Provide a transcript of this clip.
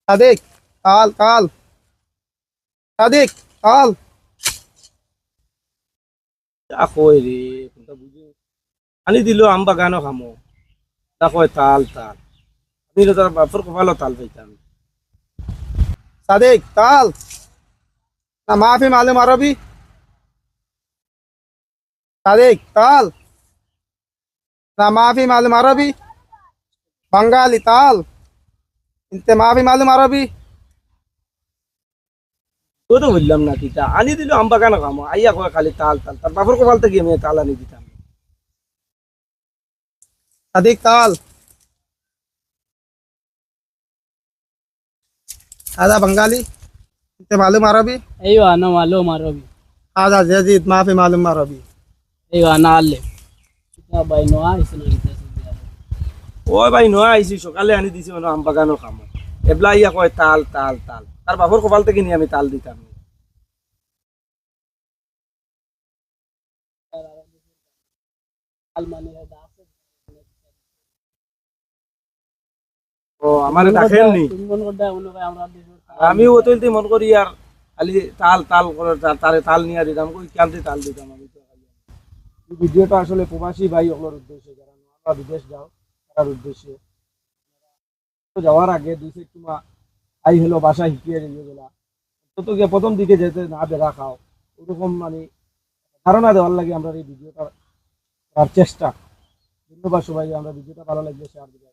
সাদিক তাল তাল সাদিক তাল। কই রে কোনটা বুঝি আনি দিল আম বাগানও খামো তা কয় তাল তাল আমি তো তার বাপর কপালও তাল পাইতাম সাদিক তাল। না মাফি মালুম আরবি। সাদিক তাল। না মাফি মালুম আরবি। বাঙালি তাল। ইনতে মাফি মালুম আরবি। তো তো বললাম না কিতা আনি দিল আম বাগানও খামো আইয়া কয় খালি তাল তাল তার বাপর কপাল থেকে আমি তাল আনি দিতাম সাদিক তাল। هذا بنغالي. انت معلوم عربي. ايوه انا معلوم عربي. هذا جديد ما في معلوم عربي. ايوه انا اعلم. يا باي نوع اسمه ওই ভাই নয় আইছি সকালে আনি দিছি মানে আম বাগানও খামো এবলা ইয়া কয় তাল তাল তাল তার বাপর কপাল থেকে নিয়ে আমি তাল দিতাম المانيا ده ও আমার দেখেননি তুমি মনে করতে মনে হয় আমরা আমি ও তুলতে মন করি আর খালি তাল তাল করে তারে তাল নিয়ে দিতাম কই কেমতে তাল দিতাম আমি তো খালি এই ভিডিওটা আসলে প্রবাসী ভাই ওগুলোর উদ্দেশ্যে যারা আমরা বিদেশ যাও তার উদ্দেশ্যে তো যাওয়ার আগে দুই চার টুমা আই হলো বাসা শিখিয়ে দিয়ে গেলা তো গিয়ে প্রথম দিকে যেতে না দেখা খাও ওরকম মানে ধারণা দেওয়ার লাগে আমরা এই ভিডিওটা করার চেষ্টা ধন্যবাদ সবাই আমরা ভিডিওটা ভালো লাগলে শেয়ার দিবেন